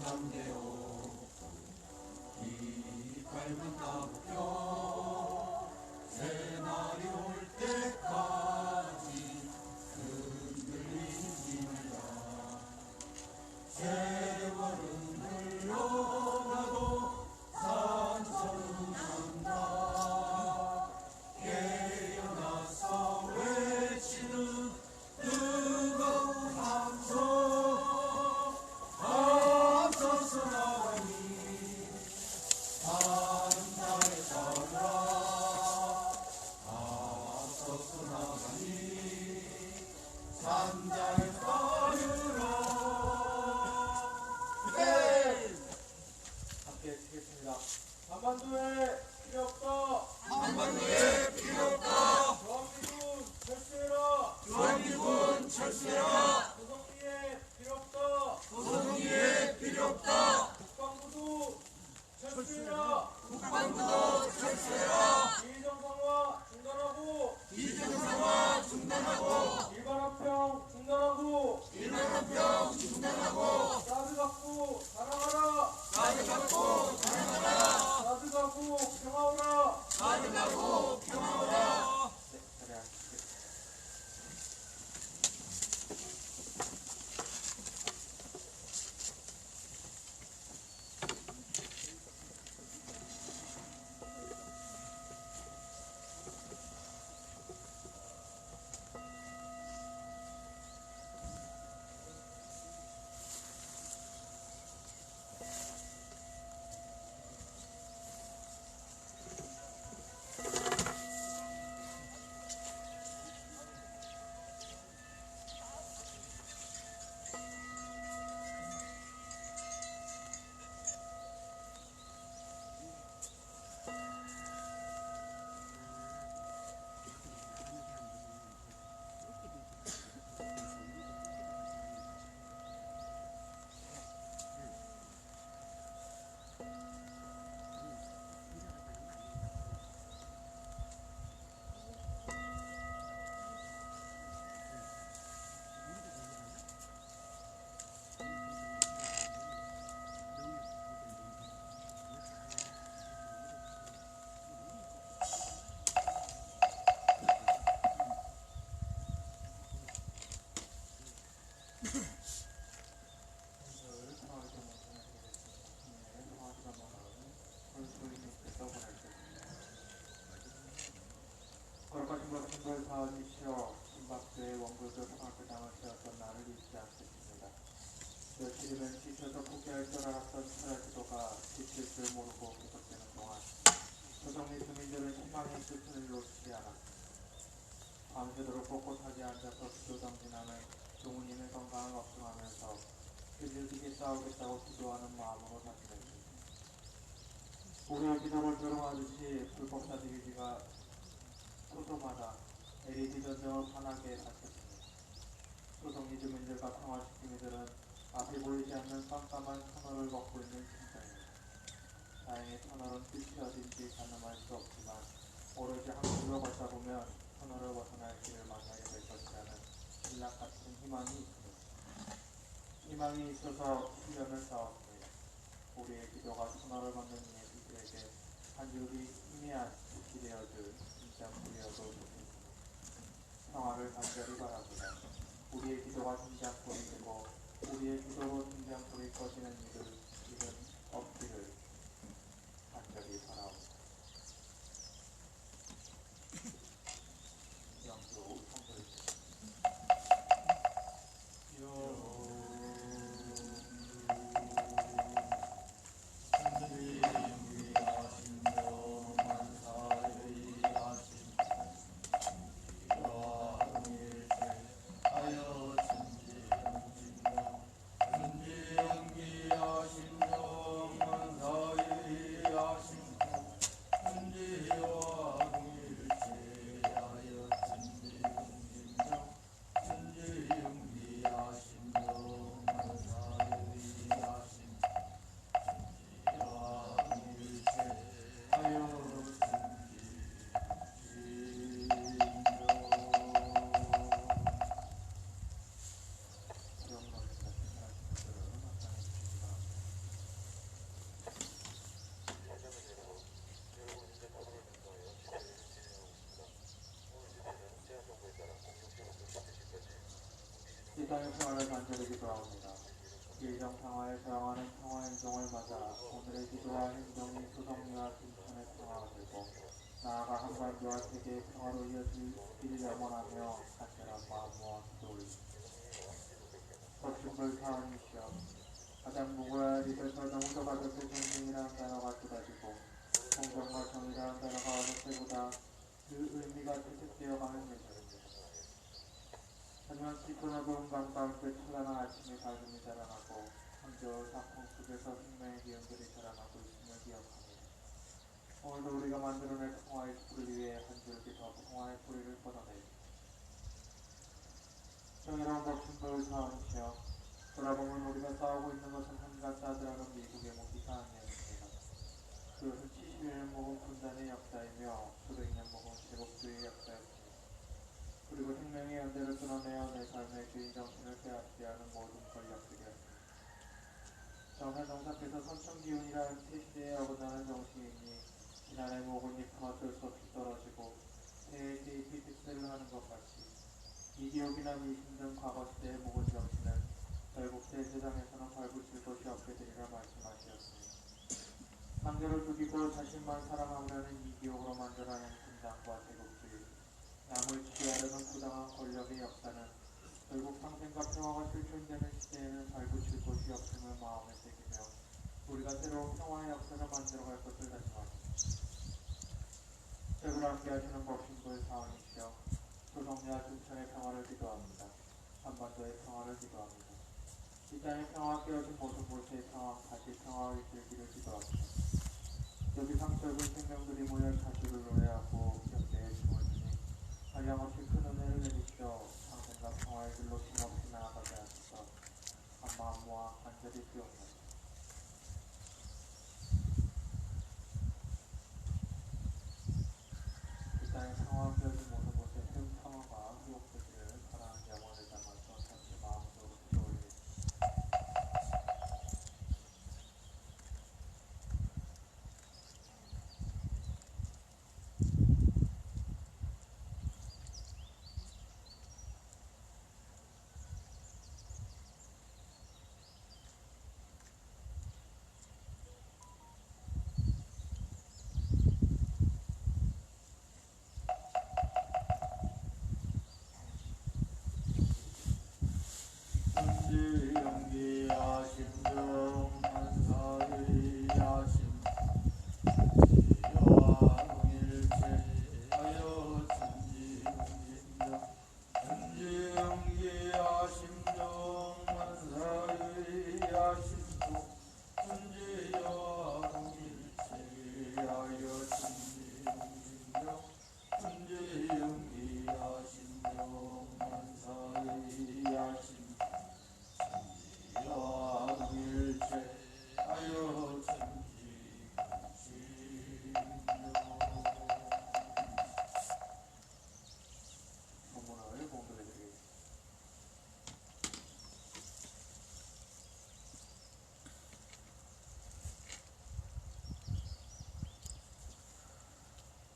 잠대오 이 밝은 따뜻표 새날이 올 때까지 흔들린 힘이다 세월은 흘러가도 산천은 간다 깨어나서 외치는 뜨거운 함성 앞서서 나가니 산다에 따라 앞서서 나가니 산다에 따르라. 함께 치겠습니다. 한반도에 필요 없다. 한반도에 필요 없다. 주한미군 철수해라. 주한미군 철수해라. 조성리에 필요 없다. 조성리에 필요 없다. 국방부도 철수해라. 국방부도 철수해라. 비정상화 중단하고 비정상화 중단하고 일반화평 중단하고 일반화평 중단하고 사드 갖고 사랑하라. 사드 갖고 사랑하라. 사드 갖고 평화오라. 사드 갖고 평화오라. 거룩하신 것을 사와주시어 신박교의 원고들 고등학교장을 세웠던 나를 잊지 않겠습니다. 며칠이면 지쳐서 포기할 줄 알았던 철야 기도가 지칠 줄 모르고 계속되는 동안 조성리 주민들은 희망의 끝을 놓치지 않았습니다. 밤새도록 꼿꼿하게 앉아서 기도 정진하는 종우님의 건강을 걱정하면서 힘들게 싸우겠다고 기도하는 마음으로 다짐했습니다. 우리의 기도를 들어와주시 불법사 디비지가 소도마다 LED 전쟁을 환하게 밝혔습니다. 조성리 주민들과 평화시민들은 앞이 보이지 않는 깜깜한 터널을 걷고 있는 심정입니다. 다행히 터널은 끝이 어딘지 가늠할 수 없지만 오로지 한 길로 걷다 보면 터널을 벗어날 길을 만나게 될 것이라는 신락 같은 희망이 있습니다. 희망이 있어서 훈련을 쌓았습니다. 우리의 기도가 터널을 걷는 예수들에게 한 줄기 희미한 빛이 되어줄 심장불이어도 좋겠습니다. 평화를 간절히 바랍니다. 우리의 기도가 심장불이 되고 우리의 기도로 심장불이 꺼지는 일은 없기를 간절히 바라옵니다. 영도 성도입니다. 하여 진지 영진명 땅의 평화를 간절히 기도합니다. 일정 평화에 저항하는 평화 행동을 맞아 오늘의 기도와 행동이 소성리와 김천의 평화가 되고 나아가 한반도와 세계의 평화로 이어지기를 염원하며 간절한 마음과 기도 올립니다. 법신불 사원이시여 가장 무고한 입에서 너무도 가볍게 존중이라는 단어가 쏟아지고 공정과 정의라는 단어가 어느 때보다 그 의미가 퇴색되어 가는 예정입니다. 하지만 깊은 어두운 밤 가운데 찬란한 아침의 밝음이 자라나고 한겨울 사풍 속에서 생명의 기운들이 자라나고 있음을 기억합니다. 오늘도 우리가 만들어낼 평화의 숲을 위해 한 줄기 더 평화의 뿌리를 뻗어냅니다. 정의로운 법신불 사원이시여 돌아보면 우리가 싸우고 있는 것은 한갓 사드라는 미국의 모기가 아니었습니다. 그것은 70년 먹은 분단의 역사이며 수백 년 먹은 제국주의의 역사였습니다. 그리고 생명의 연대를 끊어내어 내 삶의 주인 정신을 빼앗게 하는 모든 권력들이었습니다. 정사정사께서 선천기운이라는 새시대에 어긋나는 정신이니 지난해 먹은 잎은 어쩔 수 없이 떨어지고 새해 세잎이 득세를 하는 것 같이 이기옥이나 미신 등 과거시대의 묵은 정신은 결국 새 세상에서는 발붙일 곳이 없게 되리라 말씀하셨습니다. 상대를 죽이고 자신만 살아남으려는 이기옥으로 만들어낸 분당과 제국주의, 남을 지배하려는 부당한 권력의 역사는 결국 상생과 평화가 실존되는 시대에는 발붙일 곳이 없음을 마음에 새기며 우리가 새로운 평화의 역사를 만들어갈 것을 다짐합니다. 책을 함께 하시는 법신부의 사원이시여 조성리와 춘천의 평화를 기도합니다. 한반도의 평화를 기도합니다. 이 땅의 평화가 깨어진 모든 곳의 평화, 다시 평화가 있을기를 기도합니다. 여기 상처 입은 생명들이 모여 자주를 노래하고 역대의 춤을 추니 한량없이 큰 은혜를 내리시어 상생과 평화의 길로 힘없이 나아가게 하소서. 한 마음 모아 간절히 기도합니다. 이 땅의 평화가 깨어진 모든 곳에 큰 평화가 회복되기를 바라는 영혼을 담아서 다시 마음으로 기도올립니다. 연기하심 정한사의하심 일체하여 천지연기하심 정한사의하심 천지연일체하여 천지연기하심 정한사의하심 일체하여 본문을 공부해드리겠습니다.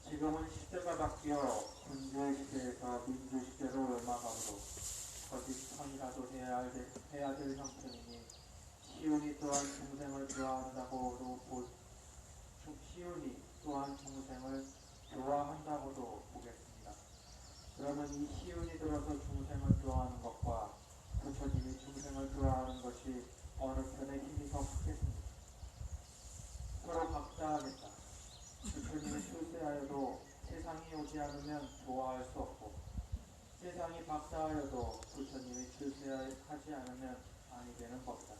지금은 시대가 바뀌어 군주의 시대에서 민주시대로 옮아가므로 거짓 선이라도 해야 될 형편이니 시온이 또한 중생을 좋아한다고도 보겠습니다. 그러면 이 시온이 들어서 중생을 좋아하는 것과 부처님이 중생을 좋아하는 것이 어느 편의 힘이 더 크겠습니까? 서로 박사하겠다. 부처님이 출세하여도 세상이 오지 않으면 좋아할 수 없고 세상이 박사하여도 부처님이 출세하지 않으면 아니 되는 법이다.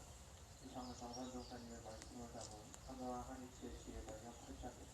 이상은 정선종사님의 말씀을 담은 한가한 한이치의 시에 달려 8장입니다.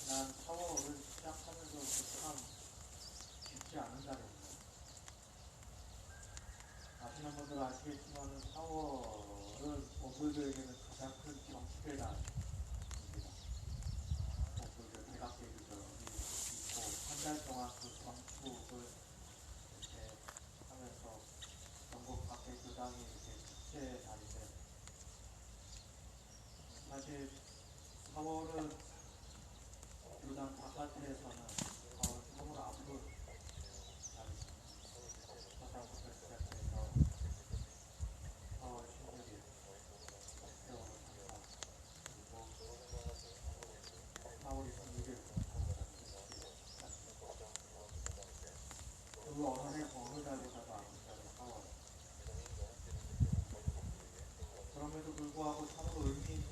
난 샤워를 진짜 가장 큰 정치재단입니다. 그 대각대주점이 있고 한 달 동안 그 건축을 이렇게 하면서 전국 각계 교당이 이렇게 축제 날인데 사실 4월은 교당 바깥에서는 4월 앞으로 날입니다. 사사부터 시작해서 4월 16일 세월호 장사 그리고 4월 26일 그 어느 해 어느 달보다도 아름다운 4월 그럼에도 불구하고 참으로 의미 있는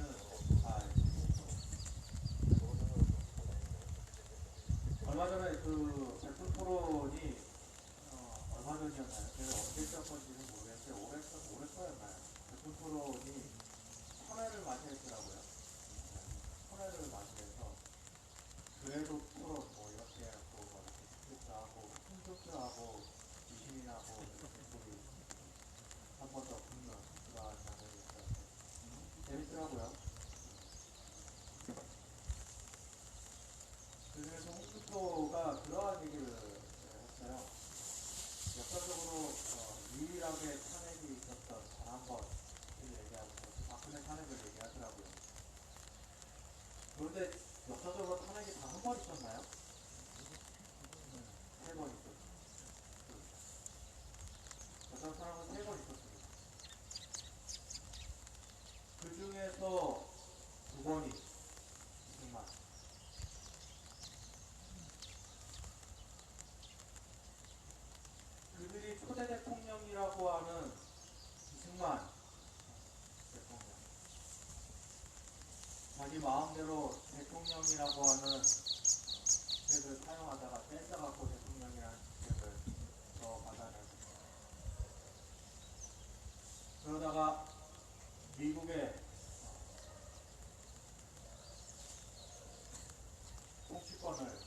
얼마 전에 그 백분 토론이 얼마 전이었나요? 제가 언제 있었건지는 모르겠는데 올해 거였나요? 백분 토론이 천회를 맞이했더라고요. 천회를 맞이해서 그래도 토론 뭐 이렇게 해갖고 뭐 이렇게 하고 풍조수하고 유시민하고 우리 한 번 더 붙는 그런 장면이 있었는데 재밌더라고요. 그중에서 홍준표가 그러한 얘기를 했어요. 역사적으로 유일하게 탄핵이 있었던 단 한 번을 얘기하고 박근혜 탄핵을 얘기하더라고요. 그런데 역사적으로 탄핵이 단 한 번 있었나요? 3번 있었죠. 역사 탄핵은 3번 있었습니다. 그 중에서 2번이 이승만. 그들이 초대 대통령이라고 하는 이승만 대통령. 자기 마음대로 대통령이라고 하는 책을 사용하다가 뺏어갖고 대통령이라는 책을 더 받아내고 그러다가 미국에 통치권을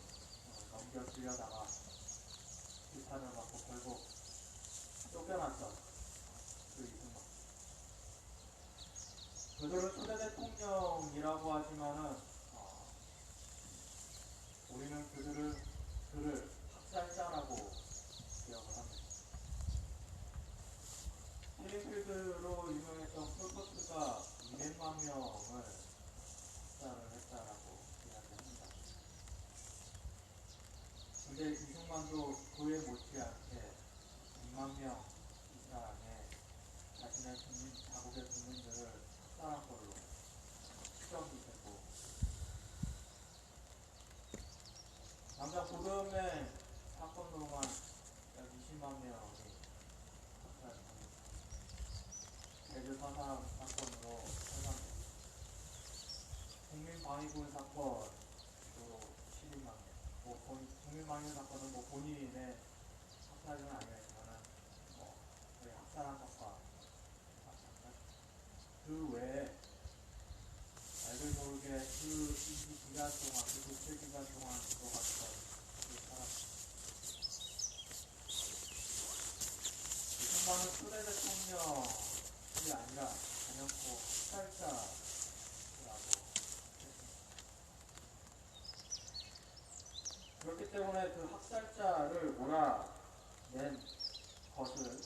넘겨주려다가 비판을 받고 결국 쫓겨났던 그 이승만. 그들은 초대 대통령이라고 하지만은 우리는 그를 학살자라고 기억을 합니다. 힐링필드로 유명했던 폴포트가 200만 명을 학살을 했다라고 이야기합니다. 근데 이승만도 그에 못지않게 100만 명 이상의 자신의 자국의 국민들을 학살한 걸로 추정이 되고 당장 보름의 사건 동안 약 20만 명이 학살됩니다. 대주 사상 사건으로 해당됩니다. 국민방위군 사건으로 12만 명. 국민방위군 사건은 뭐 본인의 학살은 아니었지만은 뭐 거의 학살한 것과 마찬가지. 그 외에 알게 모르게 그 기간 동안, 그 독재 기간 동안 들어갔던 그 사람. 이승만은 초대 대통령이 아니라 단연코 학살자라고 했습니다. 그렇기 때문에 그 학살자를 몰아낸 것을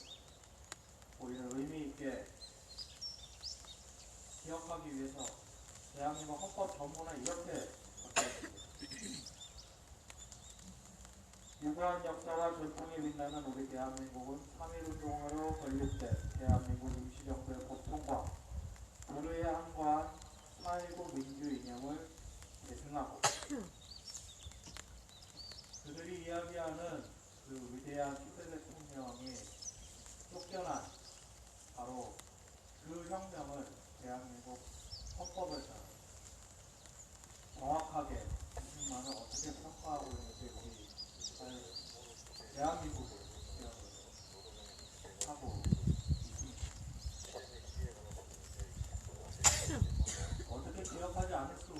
우리는 의미 있게 기억하기 위해서 대한민국 헌법 전문에 이렇게 적혀있습니다. 유구한 역사와 전통이 빛나는 우리 대한민국은 3.1운동으로 건립된 대한민국 임시정부의 고통과 불의에 항거한 4.19 민주 이념을 계승하고 그들이 이야기하는 그 위대한 초대 대통령이 쫓겨난 바로 그 혁명을 대한민국 헌법에서 정확하게 이승만을 어떻게 평가하고 있는지 우리 대한민국을 기억을 하고 있습니다. 어떻게 기억하지 않을 수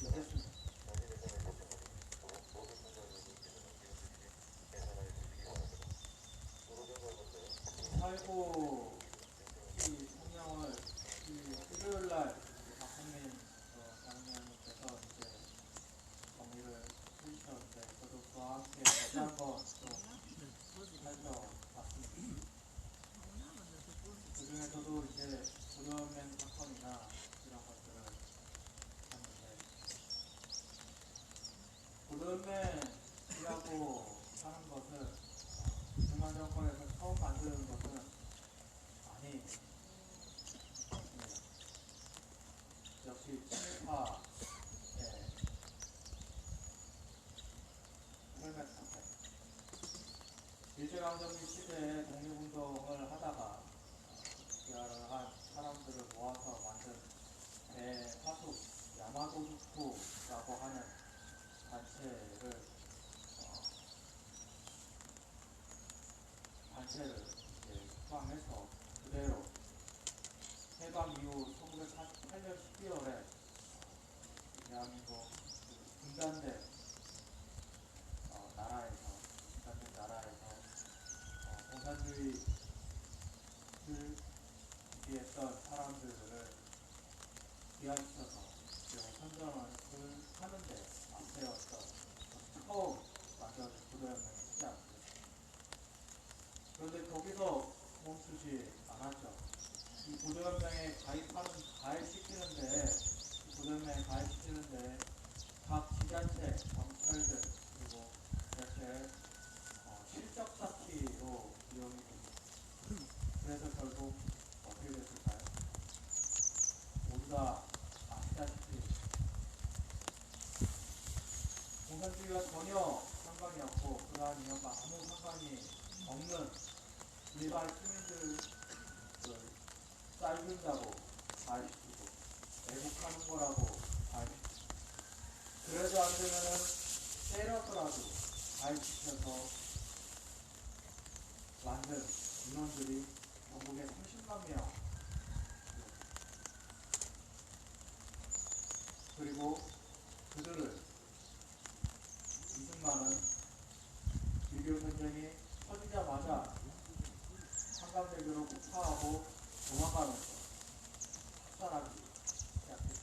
있겠습니까? 살고 이 성명을 이 일요일날 친일파의 헬멧 사태. 일제강점기 시대에 독립운동을 하다가 귀화를 한 사람들을 모아서 만든 대화숙 야마도후쿠라고 하는 단체를 이제 수방해서 그대로 해방 이후 1948년 12월에 대한민국 분단된 나라에서 공산주의를 지지했던 사람들을 귀환시켜서 선전을 하는데 앞세웠던 처음 만들어진 구도연맹의 시작입니다. 그런데 거기서 멈추지 않았죠. 이 구도연맹에 가입시키는데 각 지자체, 경찰들 그리고 이렇게 실적 쌓기로 이용이 됩니다. 그래서 결국 어떻게 됐을까요? 모두 다 아시다시피 공산주의와 전혀 상관이 없고 그러한 이념과 아무 상관이 없는 일반 시민들을 쌀준다고 가입시키고 애국하는 거라고 가입시키고 그래도 안 되면은 때려서라도 가입시켜서 만든 인원들이 전국에 30만 명 그리고 그들을 이승만은 6.25 전쟁이 터지자마자 한강대교로 폭파하고 도망가면서 학살하기 시작했죠.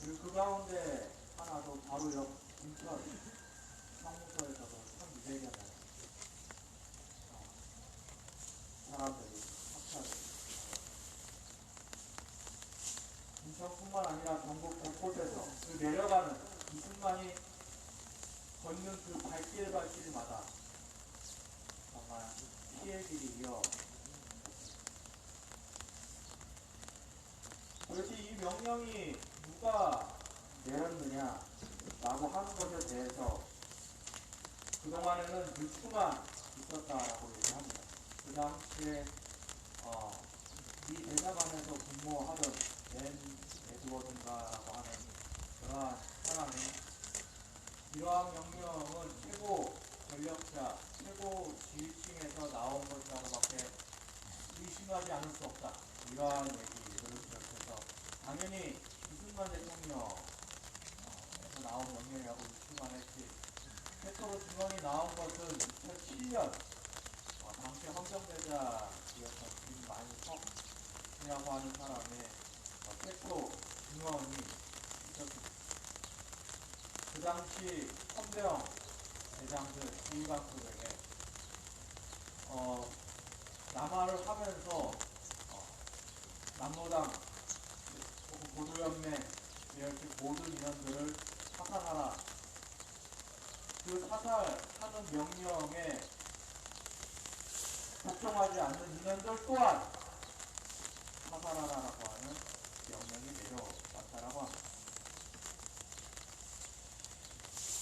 그리고 그 가운데 하나도 바로 옆 인천 상무소에서도 1200여 사람들이 학살을 인천뿐만 아니라 전국 곳곳에서 그 내려가는 이승만이 걷는 그 발길마다 정말 피의 길이 이어 도대체 이 명령이 누가 내렸느냐 라고 하는 것에 대해서 그동안에는 유추만 있었다라고 얘기합니다. 그 당시에 이 대사관에서 근무하던 벤 에드워든가라고 하는 그러한 사람이 이러한 명령은 최고 권력자, 최고 지휘층에서 나온 것이라고밖에 의심하지 않을 수 없다. 이러한 얘기를 비롯해서 당연히 이승만 대통령에서 나온 명령이라고 의심만 했지. 최초로 증언이 나온 것은 2007년 당시 헌병대장이었던 김만석이라고 하는 사람의 최초 증언이 있었습니다. 그 당시 헌병 대장들 지휘관들에게 남하를 하면서 남로당 혹은 보도연맹 이렇게 모든 인원들을 사살하라. 그 사살하는 명령에 복종하지 않는 인원들 또한 사살하라라고 하는 명령이 내려왔다라고 합니다.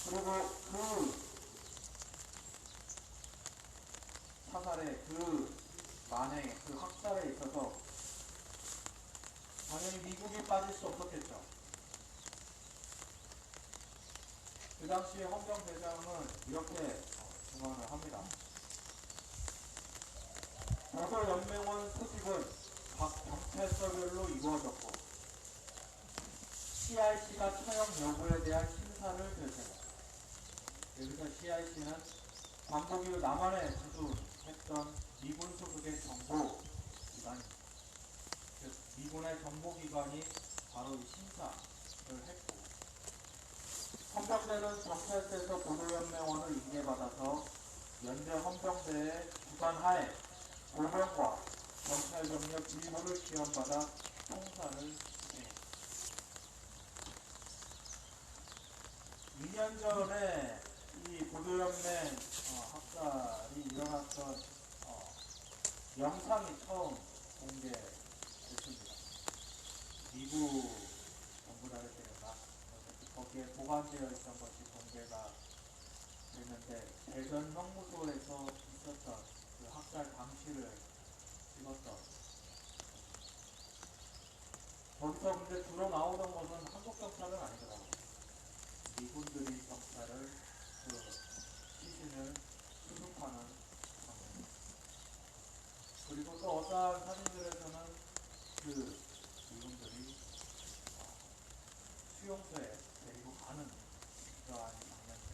그리고 그 사살에 그 만행에 그 학살에 있어서 당연히 미국이 빠질 수 없었겠죠. 그 당시에 헌병대장은 이렇게 증언을 합니다. 보도연맹원 소집은 각 경찰서별로 이루어졌고 CIC가 처형 여부에 대한 심사를 결정했다. 여기서 CIC는 광복 이후 남한에 주둔했던 미군 소속의 정보기관입니다. 즉 미군의 정보기관이 바로 이 심사를 했고 헌병대는 경찰서에서 보도연맹원을 인계받아서 연대 헌병대의 주관하에 보병과 경찰병력 일부를 지원받아 총사를 진행했다. 2년 전에 이 보도연맹 학살이 일어났던 영상이 처음 공개됐습니다. 됐습니다. 미국 정부라를 때렸나? 거기에 보관되어 있던 것이 공개가 됐는데 대전 형무소에서 있었던 그 학살 당시를 찍었던 거기서 근데 주로 나오던 것은 한국 경찰은 아니더라고요. 미군들이 경찰을 그 시신을 수습하는 장면. 그리고 또 어떠한 사진들에서는 그 미군들이 수용소에 데리고 가는 그러한 장면들.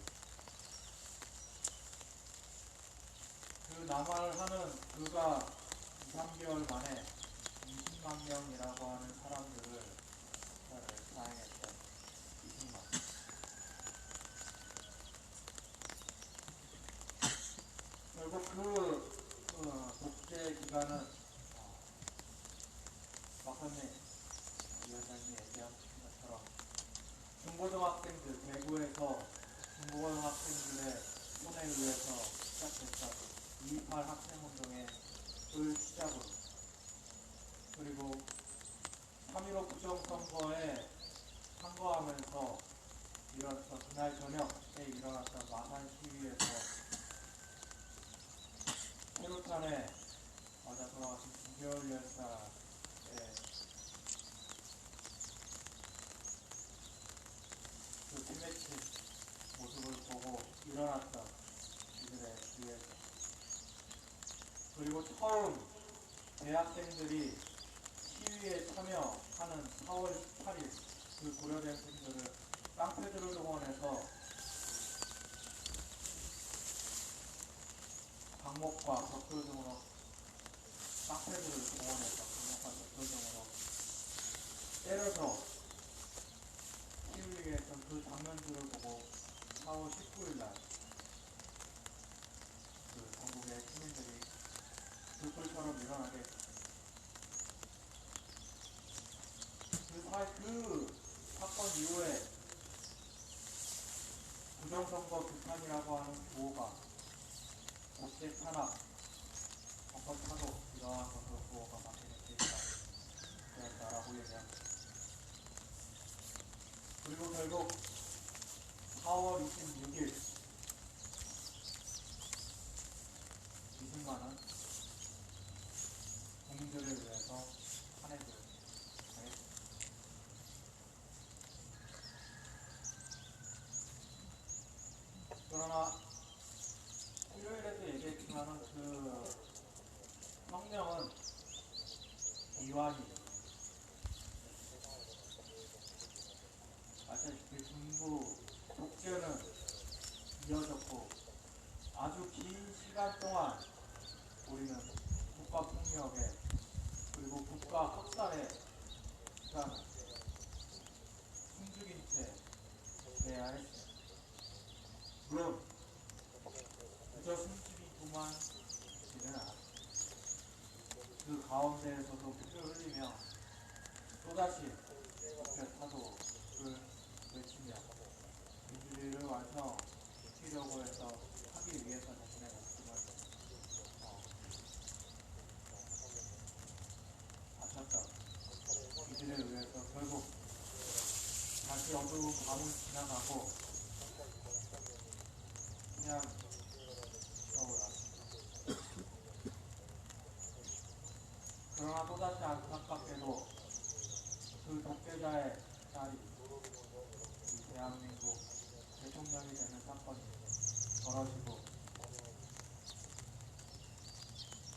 그 남할 하는 그가 2, 3개월 만에 20만 명이라고 하는 사람들을 사행했던 20만. 결국 그 독재 기간은 박사님 위원장님이 얘기한 것처럼 중고등학생들 대구에서 중고등학생들의 손에 의해서 시작됐던 228 학생운동의 시작으로 그리고 3.15 부정선거에 선거하면서 일어났던 그날 저녁에 일어났던 마산 시위에서 페루탄에 맞아 돌아가신 김겨울 열사의 그 피맺힌 모습을 보고 일어났던 이들에 의해서 그리고 처음 대학생들이 시위에 참여하는 4월 18일 그 고려대학생들을 깡패들을 동원해서 강목과 벽돌 등으로 깡패들을 동원해서 강목과 벽돌 등으로 때려서 시위에 했던 그 장면들을 보고 4월 19일날 그 전국의 시민들이 불불처럼 일어나게 그 사건 이후에 부정선거 비판이라고 하는 구호가 독재 탄압, 헌법 탄압 이러한 것으로 구호가 바뀌는 계기가 되었다라고 얘기합니다. 그리고 결국 4월 26일 이승만은 국민들을 위해서 탄핵을 당했습니다. 그러나 일요일에도 얘기했지만은 그 혁명은 이완이 아시다시피 군부 독재는 이어졌고 아주 긴 시간 동안 우리는 국가 폭력에 그리고 국가 학살에 시간을 숨죽인 채 지내야 했습니다. 물론 그저 숨죽이고만 있지는 않았습니다. 그 가운데에서도 피를 흘리며 또다시 국회타도를 외치며 민주주의를 완성시키려고 해서 하기 위해서 자신의 목숨을 바쳤던 이들에 의해서 결국 다시 어두운 밤을 지나가고 그냥 떠올랐습니다. 그러나 또다시 안타깝게도 그 독재자의 딸이 이 대한민국 대통령이 되는 사건이 벌어지고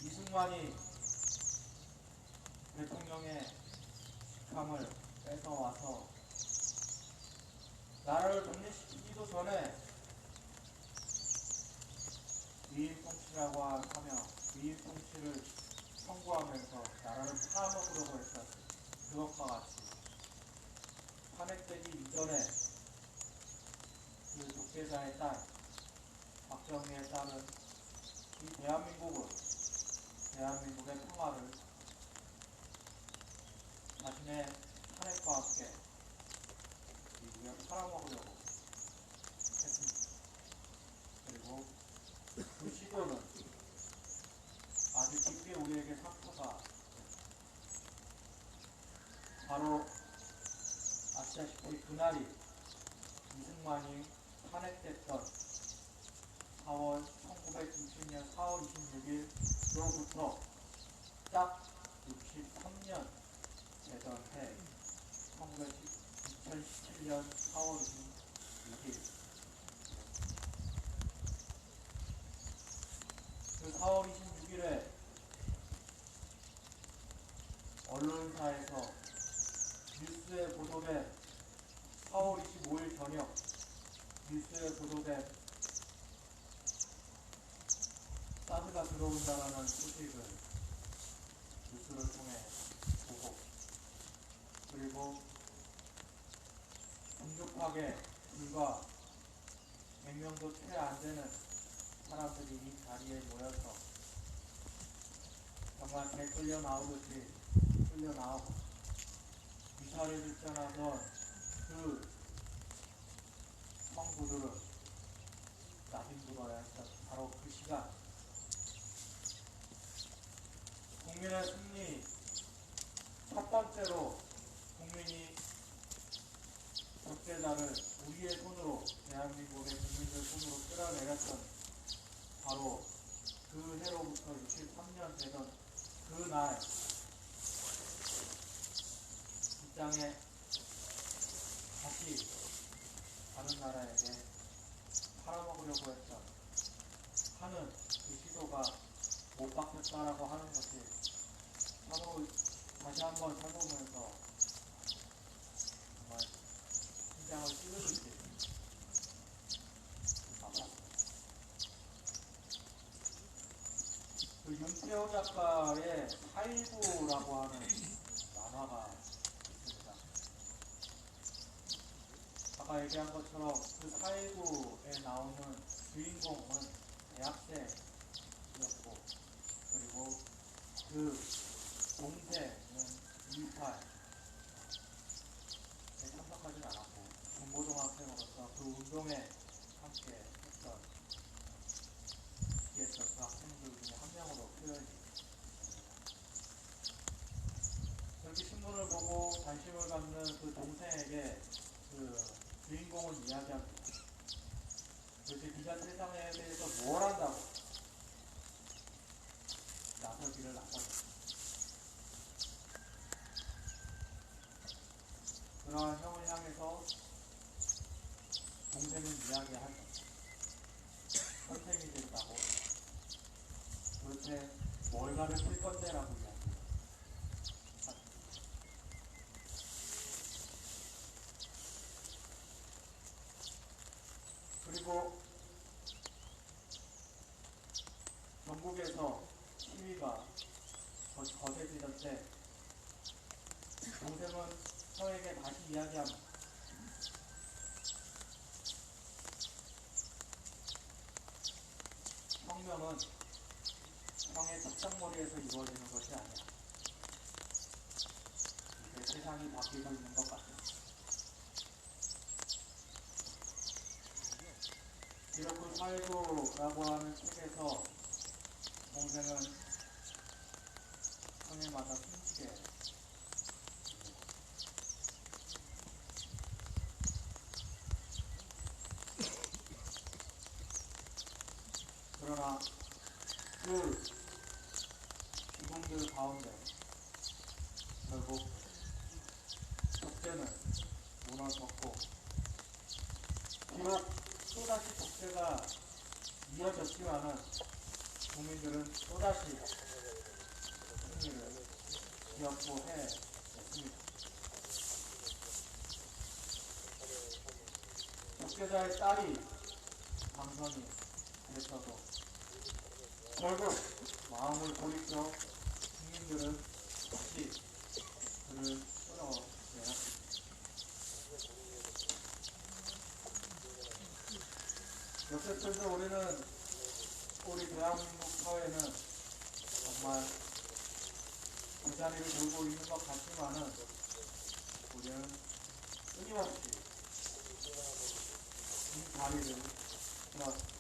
이승만이 대통령의 직함을 뺏어와서 나라를 독립시키기도 전에 위인 통치라고 하며 위인 통치를 청구하면서 나라를 팔아먹으려고 했던 그것과 같이 탄핵되기 이전에 그 독재자의 딸 박정희의 딸은 이 대한민국의 평화를 자신의 탄핵과 함께 미국에 팔아먹으려고 했습니다. 그리고 그 시도는 아주 깊게 우리에게 상처가 바로 아시다시피 그날이 이승만이 탄핵됐던 1920년 4월 26일로부터 딱 63년 되던 해 2017년 4월 26일 그 4월 26일에 언론사에서 뉴스에 보도된 4월 25일 저녁 뉴스에 보도된 사드가 들어온다라는 소식을 뉴스를 통해 보고 그리고 긴급하게 불과 100명도 채 안 되는 사람들이 이 자리에 모여서 정말 개 끌려 나오듯이 끌려 나오고 위사를 쫓겨나던 그 성도들은 나뒹굴어야 했던 바로 그 시간 국민의 승리 첫 번째로 국민이 적대자를 우리의 손으로 대한민국의 국민들 손으로 끌어내렸던 바로 그 해로부터 63년 되던 그날 이 땅에 다시 다른 나라에게 팔아먹으려고 했던 하는 그 시도가 못 박혔다라고 하는 것이 참으로 다시 한번 살펴보면서 정말 심장을 찌르듯이 아팠습니다. 그 윤태호 작가의 4.19라고 하는 만화가 있습니다. 아까 얘기한 것처럼 그 4.19에 나오는 주인공은 대학생이었고 그리고 그 동생은 2.28에 참석하진 않았고 중고등학생으로서 그 운동에 함께 했던 그 학생들 중에 한 명으로 표현이 됩니다. 그렇게 신문을 보고 관심을 갖는 그 동생에게 그 주인공은 이야기합니다. 도대체 네가 세상에 대해서 뭘 한다고 나서기를 나섰다. 그러한 형을 향해서 동생은 이야기하죠. 선생이 된다고 도대체 뭘 가르칠 건데? 라고 이야기해요. 그리고 전국에서 시위가 거세지던 때 동생은 형에게 다시 이야기합니다. 혁명은 형의 짝짝머리에서 이루어지는 것이 아니야. 이제 세상이 바뀌고 있는 것 같아. 비록 그 4.19라고 하는 책에서 동생은 형에마다 숨지게 됩니다. 그러나 그 죽음들 가운데 결국 적대는 무너졌고 비록 또다시 적대가 이어졌지만은 국민들은 또다시 승리를 기업부해냈습니다. 적대자의 딸이 당선이 됐어도 결국 마음을 돌이켜 국민들은 다시 그를 끌어내렸습니다. 어쨌든 우리 대한민국 사회는 정말 그 자리를 돌고 있는 것 같지만은 우리는 끊임없이 이 자리를 들었습니다.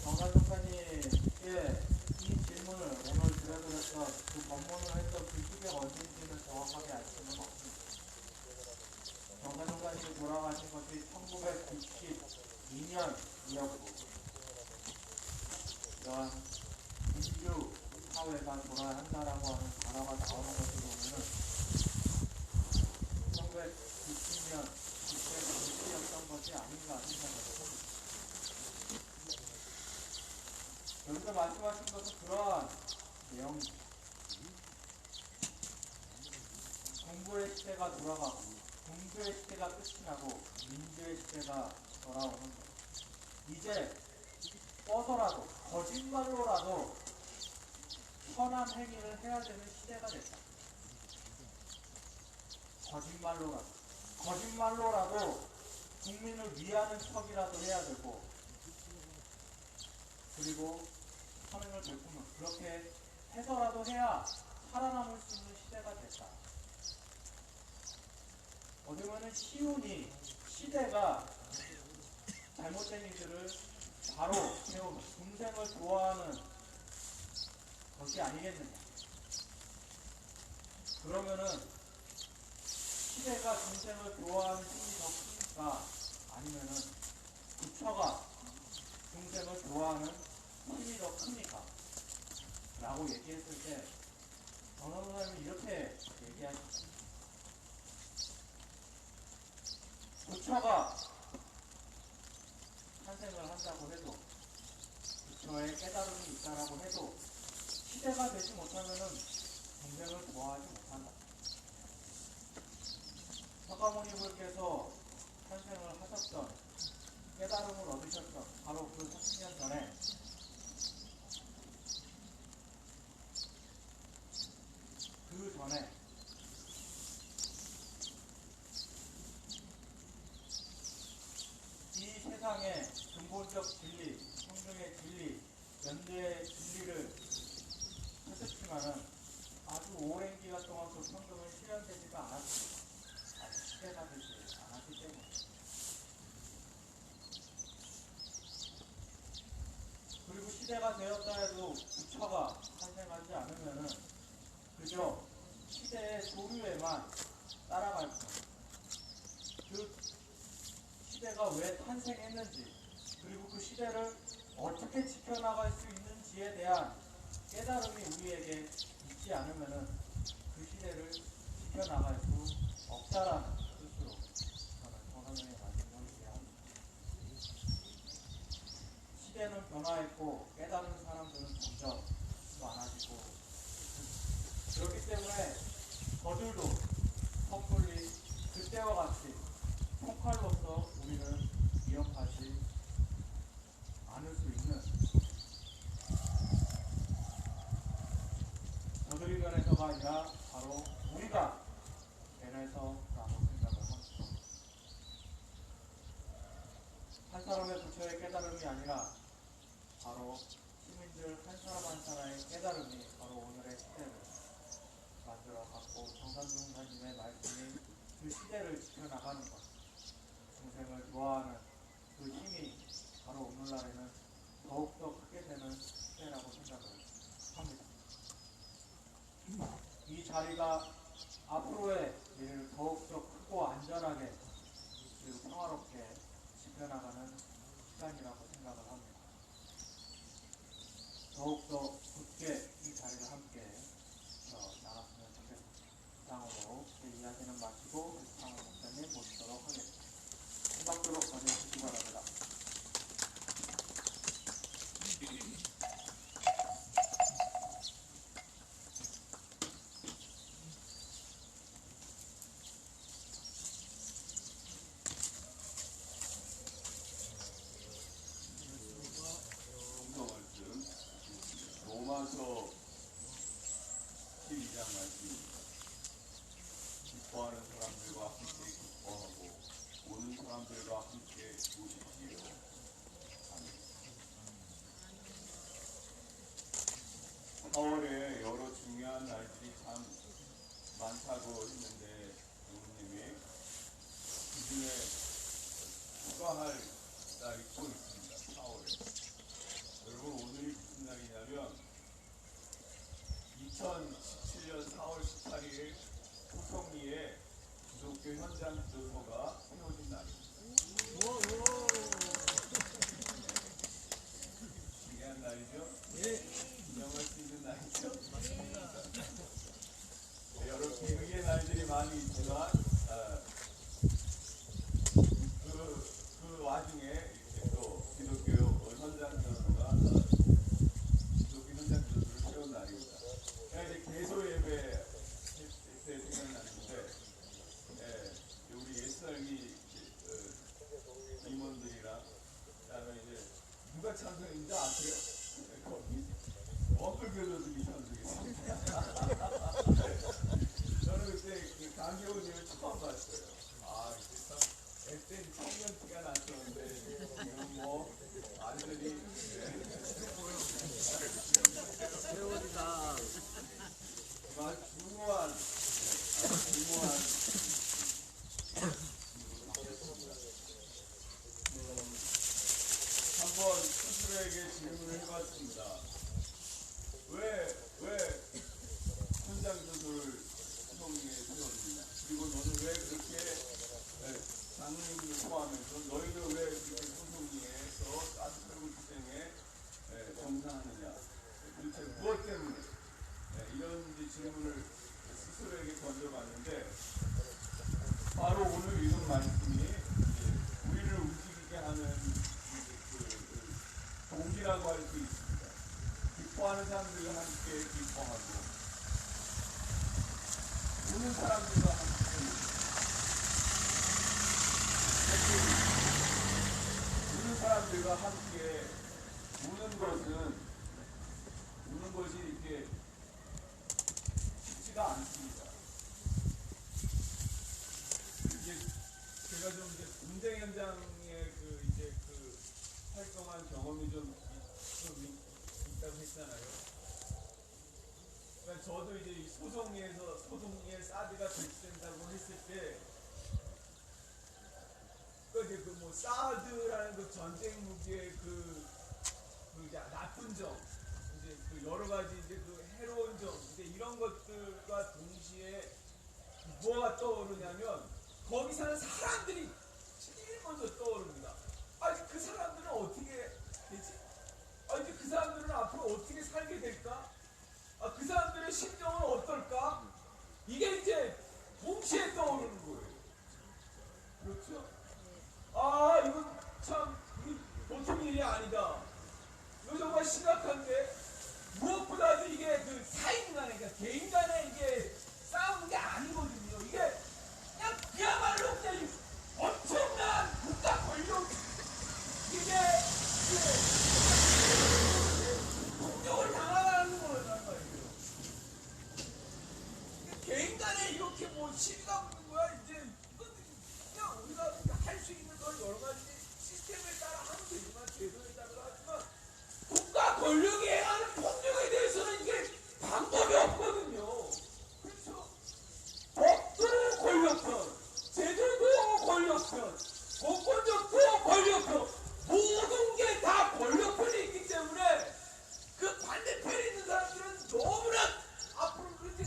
정산 목사님께 이 질문을 오늘 드려드렸던 그 법문 다시 돌아가신 것이 1992년이었고 이러한 민주 사회가 돌아야 한다라고 하는 단어가 나오는 것을 보면은 1990년 그때 당시였던 것이 아닌가 생각을 합니다. 여기서 말씀하신 것은 그러한 내용입니다. 공부의 시대가 돌아가고 공부의 시대가 끝이 나고 민주의 시대가 돌아오는 것. 이제 뻗어라도 거짓말로라도 선한 행위를 해야 되는 시대가 됐다. 거짓말로라도 국민을 위하는 척이라도 해야 되고, 그리고 선행을 베푸는 그렇게 해서라도 해야 살아남을 수 있는 시대가 됐다. 어디 보면 시운이 시대가 잘못된 일들을 바로 세우는 중생을 좋아하는 것이 아니겠느냐. 그러면은 시대가 중생을 좋아하는 힘이 더 크니까, 아니면은 부처가 중생을 좋아하는 힘이 더 크니까 라고 얘기했을 때 전원사님이 이렇게 얘기하셨습니다. 부처가 탄생을 한다고 해도, 부처의 깨달음이 있다라고 해도 시대가 되지 못하면은 중생을 좋아하지 못한다. 석가모니불께서 탄생을 하셨던, 깨달음을 얻으셨던 바로 그 40년 전에 이 세상의 근본적 진리, 성경의 진리, 연대의 진리를 찾았지만은 아주 오랜 기간 동안 그 성경은 실현되지가 않았습니다. 아직 시대가 되지 않았기 때문에. 그리고 시대가 되었다 해도 부처가 탄생하지 않으면은 그저 시대의 조류에만 따라갈 뿐. 그 시대가 왜 탄생했는지, 그리고 그 시대를 어떻게 지켜나갈 수 있는지에 대한 깨달음이 우리에게 있지 않으면은 그 시대를 지켜나갈 수 없다라는 뜻으로 저는 선언의 말씀을 이해합니다. 시대는 변화했고 깨달은 사람들은 점점 많아지고 있습니다. 그렇기 때문에 저들도 섣불리 그때와 같이 총칼로서 우리를 위협하지 않을 수 있는, 저들이 변해서가 아니라 바로 우리가 변해서라고 생각을 합니다. 한 사람의 부처의 깨달음이 아니라 바로 시민들 한 사람 한 사람의 깨달음이 바로 오늘의 시대를 만들어 갖고 정산중사님의 말씀이 그 시대를 지켜나가는 것, 중생을 좋아하는 그 힘이 바로 오늘날에는 더욱더 크게 되는 시대라고 생각을 합니다. 이 자리가 앞으로의 일을 더욱더 크고 안전하게 그리고 평화롭게 지켜나가는 시간이라고 생각을 합니다. 더욱더 굳게 이 자리를 함께 나갔으면 좋겠습니다. 이상으로 제 이야기는 마치고 이상호 목사님 모시도록 하겠습니다. 음악도록 가져주시기 바랍니다. 로마서 12장 말씀입니다. 기뻐하는 사람들과 함께 기뻐하고 오는 사람들과 함께 오십시오. 아멘. 4월에 여러 중요한 날들이 참 많다고 했는데 부모님이 그중에 추가할 날이 또 있습니다. 4월에. 여러분, 오늘이 무슨 날이냐면 2017년 4월 18일 토성리에 기독교 현장 교도소가 세워진 날입니다. 중요한 날이죠. 기념할 수 있는 날이죠. 네, 여러 기회의 날들이 많이 있지만 그 와중에 이렇게 또 기독교 현장 교도소가 기독교 현장 교도소를 세운 날입니다. 이제 개소 예배 때 생각나는데, 우리 옛날이 임원들이랑 그다음에 이제 누가 찬성인지 아세요? 거기 원불 교도들이 찬성했습니다. 저는 그때 그 강경훈님을 처음 봤어요. 아, 이제 참 그때 청년기가 났었는데 지금 뭐 완전히 세월이다. 중요한 한번 스스로에게 질문을 해봤습니다. 왜 현장 교도를 소송에 세웠느냐? 그리고 너는 왜 그렇게 장로님을 포함해서 너희는 왜 그렇게 소송에서 따뜻하고 희생에 정상하느냐? 도대체 무엇 때문에? 이런 질문을 스스로에게 던져봤는데, 바로 오늘 읽은 말씀이 우리를 움직이게 하는 동기라고 할 수 있습니다. 기뻐하는 사람들과 함께 기뻐하고, 우는 사람들과 함께 우는 사람들과 함께 우는 것이 이렇게 쉽지가 않습니다. 이제 제가 좀 이제 분쟁 현장에 그 활동한 경험이 좀 있다고 했잖아요. 그러니까 저도 이제 이 소송에 사드가 배치된다고 했을 때, 이제 그 뭐 사드라는 그 전쟁 무기의 그 이제 나쁜 점, 이제 그 여러 가지 이제 그 해로운 점, 이제 이런 것들과 동시에 뭐가 떠오르냐면, 거기 사는 사람들이 제일 먼저 떠오릅니다. 아니, 그 사람들은 어떻게 되지? 이제 그 사람들은 앞으로 어떻게 살게 될까? 그 사람들의 심정은 어떨까? 이게 이제 동시에 떠오르는 거예요. 그렇죠? 이건 참 보통 일이 아니다. 이거 정말 심각한데, 무엇보다도 이게 그 사인 간에, 그러니까 개인 간에 이게 싸우는 게 아니거든요. 이게 그야말로 그냥 엄청난 국가 권력, 이게 폭력을 당하는 거란 말이에요. 개인 간에 이렇게 뭐 시비가 붙는 거야. 이제 이건 그냥 우리가 할 수 있는 건 여러 가지 시스템에 따라 하면 되지만, 제도에 따라 하지만, 국가 권력이 행하는 폭력에 대해서는 이게 방법이 없거든요. 그렇죠? 법도 권력편, 제도도 권력편, 공권력도 권력편, 모든 게 다 권력편이 있기 때문에 그 반대편에 있는 사람들은 너무나 앞으로 그렇게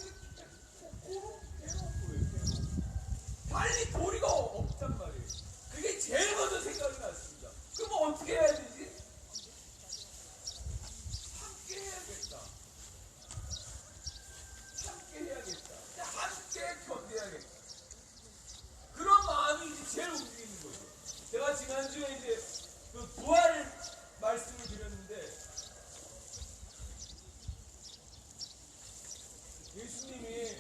괴로운 거예요. 달리 도리가 없단 말이에요. 그게 제일 먼저 생각이 났습니다. 그럼 어떻게 해야 되지? 함께 해야겠다. 함께 견뎌야겠다. 그런 마음이 이제 제일 움직이는 거죠. 제가 지난주에 이제 그 부활 말씀을 드렸는데, 예수님이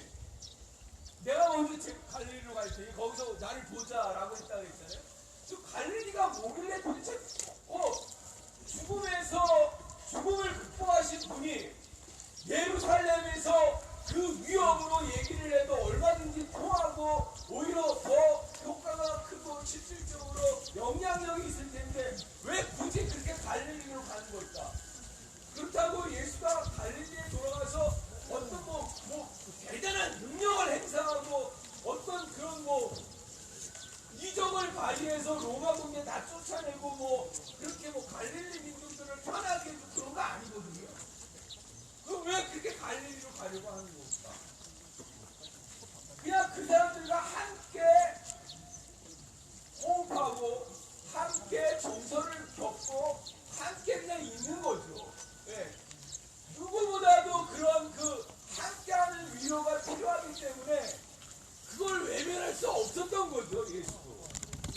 내가 먼저 갈릴리로 갈 테니 거기서 나를 보자라고 했다고 했잖아요. 저 갈릴리가 뭐길래 도대체 죽음을 극복하신 분이 예루살렘에서 그 위험으로 얘기를 해도 얼마든지 통하고 오히려 더 효과가 크고 실질적으로 영향력이 있을 텐데 왜 굳이 그렇게 갈릴리로 가는 걸까? 그렇다고 예수가 갈릴리에 돌아가서 어떤 뭐 대단한 능력을 행사하고 어떤 그런 이적을 발휘해서 로마 군대 다 쫓아내고 그렇게 갈릴리 민족들을 편하게 해주고 그런 거 아니거든요. 그럼 왜 그렇게 갈릴리로 가려고 하는 겁니까? 그냥 그 사람들과 함께 극복하고 함께 정서를 겪고 함께 그냥 있는 거죠. 예. 누구보다도 그런 그 함께하는 위로가 필요하기 때문에 그걸 외면할 수 없었던 거죠, 예수도.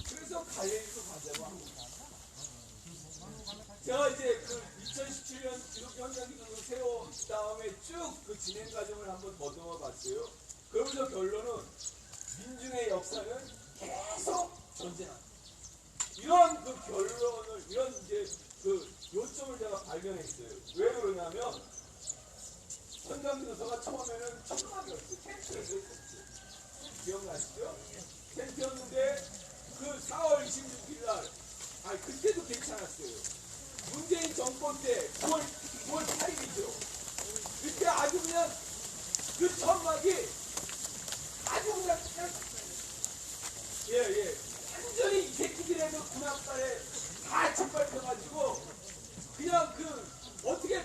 그래서 갈릴리로 가자고 한 겁니다. 제가 이제 그 2017년 기독교 현장 기도를 세운 다음에 쭉 그 진행 과정을 한번 더듬어 봤어요. 그러면서 결론은 민중의 역사는 계속 존재한다. 이런 그 결론을, 이런 이제 그 요점을 제가 발견했어요. 왜 그러냐면 현장기도서가 처음에는 천막이었어요. 텐트였어요. 기억나시죠? 텐트였는데 그 4월 26일 날, 그때도 괜찮았어요. 문재인 정권 때 9월 8일이죠. 그때 아주 그냥 그 천막이 아주 그냥 완전히 이 새끼들의 그 군악발에 다 짓밟혀가지고 그냥 그 어떻게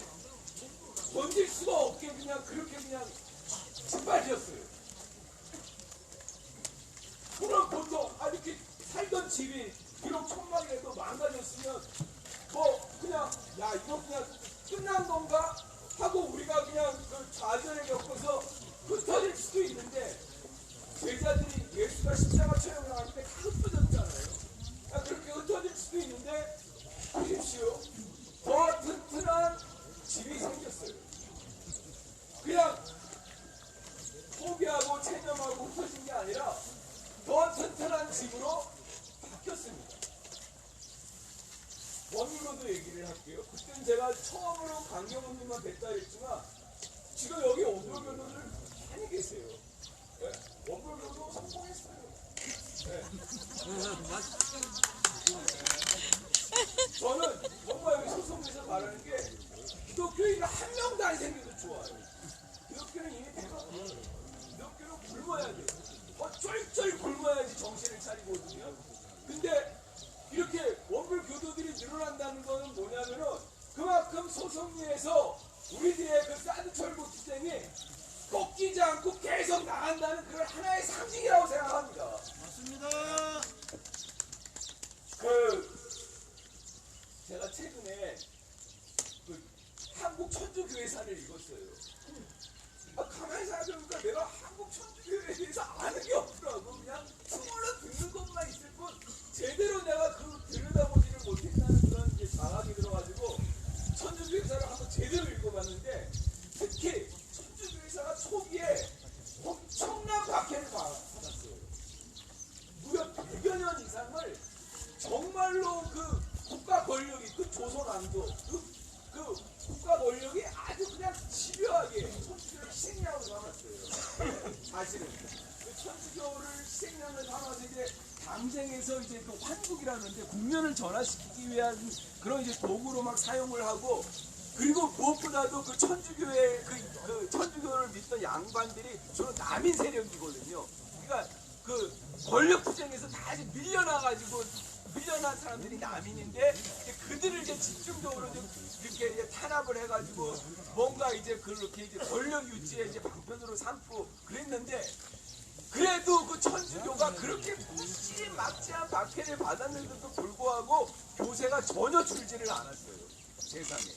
던질 수가 없게 그냥 그렇게 그냥 짓밟혔어요. 그럼 보통 이렇게 살던 집이 비록 천막이라도 망가졌으면 뭐 그냥 야 이거 그냥 끝난 건가 하고 우리가 그냥 그 좌절에 겪어서 흩어질 수도 있는데 제자들이 예수가 십자가 처형을 하는데 다 흩어졌잖아요. 그렇게 흩어질 수도 있는데 보십시오. 더 튼튼한 집이 생겼어요. 그냥 포기하고 체념하고 흩어진 게 아니라 더 튼튼한 집으로 바뀌었습니다. 원으로도 얘기를 할게요. 그때는 제가 처음으로 강경훈님만 뵀다 했지만 지금 여기 원불교도들 많이 계세요. 네? 원불교도 성공했어요. 네. 저는 정말 여기 소송에서 말하는 게 기독교인이 한 명도 안 생겨도 좋아요. 기독교는 이미 배가 불러요. 기독교는 굶어야 돼요. 쫄쫄 굶어야지 정신을 차리거든요. 근데 이렇게 원불 교도들이 늘어난다는 것은 뭐냐면은 그만큼 소송리에서 우리들의 그 사드철보 투쟁이 꺾이지 않고 계속 나간다는 그런 하나의 상징이라고 생각합니다. 맞습니다. 제가 최근에 그 한국 천주교회사를 읽었어요. 가만히 생각해보니까 내가 한국 천주교회에 대해서 아는 게 없더라고. 그냥 스물러 듣는 것만 있을 뿐 제대로 내가 그 들여다보지를 못했다는 그런 이제 자각이 들어가지고 천주교회사를 한번 제대로 읽어봤는데 특히 천주교회사가 초기에 엄청난 박해를 받았어요. 무려 100여 년 이상을 정말로 그 국가 권력이 그 조선 왕조 그 국가 권력이 아주 그냥 집요하게 천주교를 희생양으로 삼았어요. 사실은 그 천주교를 희생양으로 삼아서 이제 당쟁에서 이제 그 환국이라는데 국면을 전환시키기 위한 그런 이제 도구로 막 사용을 하고 그리고 무엇보다도 그 천주교의 그 천주교를 믿던 양반들이 주로 남인 세력이거든요. 그러니까 그 권력 투쟁에서 다 이제 밀려난 사람들이 남인인데 이제 그들을 이제 집중적으로 이렇게 이제 탄압을 해가지고 뭔가 이제 그렇게 이제 권력 유지에 이제 방편으로 삼고 그랬는데 그래도 그 천주교가 그렇게 무지막지한 박해를 받았는데도 불구하고 교세가 전혀 줄지를 않았어요. 세상에.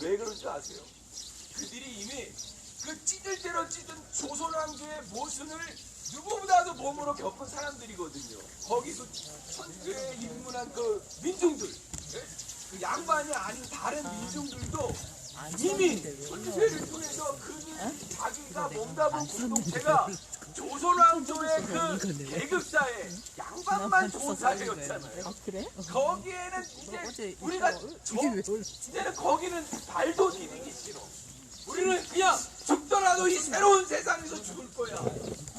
왜 그런 줄 아세요? 그들이 이미 그 찢을 대로 찢은 조선왕조의 모순을 누구보다도 몸으로 겪은 사람들이거든요. 거기 그 천주교에 입문한 그 민중들, 그 양반이 아닌 다른 민중들도 이미 천주교를 통해서 그들 자기가 몸담은 공동체가 조선왕조의 그 계급사에 양반만 좋은 사회였잖아요. 그래? 거기에는 이제 우리가 이제는 거기는 발도 디디기 싫어. 우리는 그냥 죽더라도 이 새로운 세상에서 죽을 거야.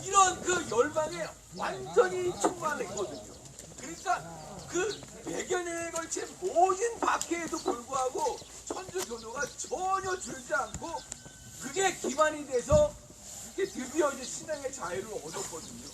이런 그 열망에 완전히 충만했거든요. 그러니까 그 100여 년에 걸친 모든 박해에도 불구하고 천주교도가 전혀 줄지 않고 그게 기반이 돼서 이게 드디어 이제 신앙의 자유를 얻었거든요.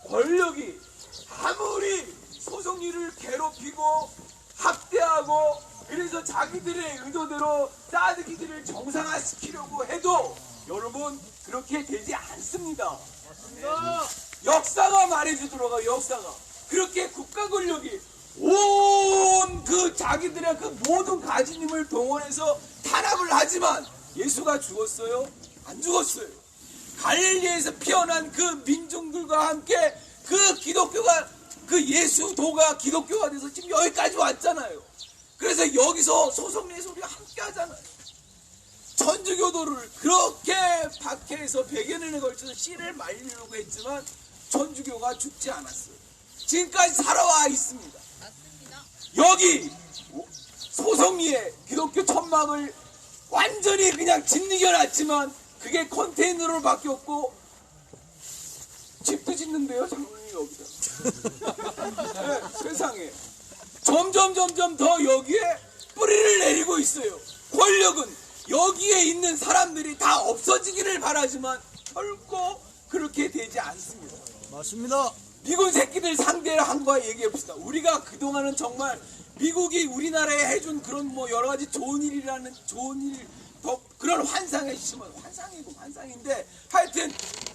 권력이 아무리 소송리를 괴롭히고 학대하고 그래서 자기들의 의도대로 사드기들을 정상화시키려고 해도 여러분 그렇게 되지 않습니다. 맞습니다. 역사가 말해주더라고요. 역사가 그렇게 국가 권력이 온 그 자기들의 그 모든 가진 힘을 동원해서 탄압을 하지만 예수가 죽었어요? 안 죽었어요. 갈릴리에서 피어난 그 민중들과 함께 그 기독교가, 그 예수도가 기독교가 돼서 지금 여기까지 왔잖아요. 그래서 여기서 소속리에서 우리가 함께 하잖아요. 천주교도를 그렇게 박해해서 100여년에 걸쳐서 씨를 말리려고 했지만 천주교가 죽지 않았어요. 지금까지 살아와 있습니다. 여기 소속리에 기독교 천막을 완전히 그냥 짓이겨놨지만 그게 컨테이너로 바뀌었고 집도 짓는데요, 장로님 여기다. 네, 세상에 점점 더 여기에 뿌리를 내리고 있어요. 권력은 여기에 있는 사람들이 다 없어지기를 바라지만 결코 그렇게 되지 않습니다. 맞습니다. 미군 새끼들 상대로 한 거 얘기해봅시다. 우리가 그동안은 정말 미국이 우리나라에 해준 그런 뭐 여러 가지 좋은 일이라는 좋은 일, 더 그런 환상에 심은 환상이고 환상인데 하여튼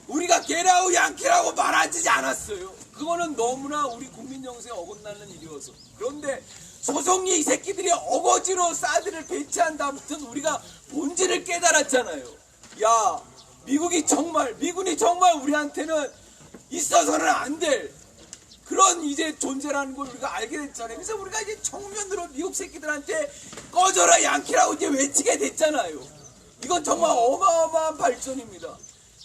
우리가 게라우 양키라고 말하지 않았어요. 그거는 너무나 우리 국민 정서에 어긋나는 일이어서. 그런데 소속리 이 새끼들이 어거지로 사드를 배치한 다음부터는 우리가 본질을 깨달았잖아요. 야, 미군이 정말 우리한테는 있어서는 안 될 그런 이제 존재라는 걸 우리가 알게 됐잖아요. 그래서 우리가 이제 정면으로 미국 새끼들한테 꺼져라 양키라고 이제 외치게 됐잖아요. 이건 정말 어마어마한 발전입니다.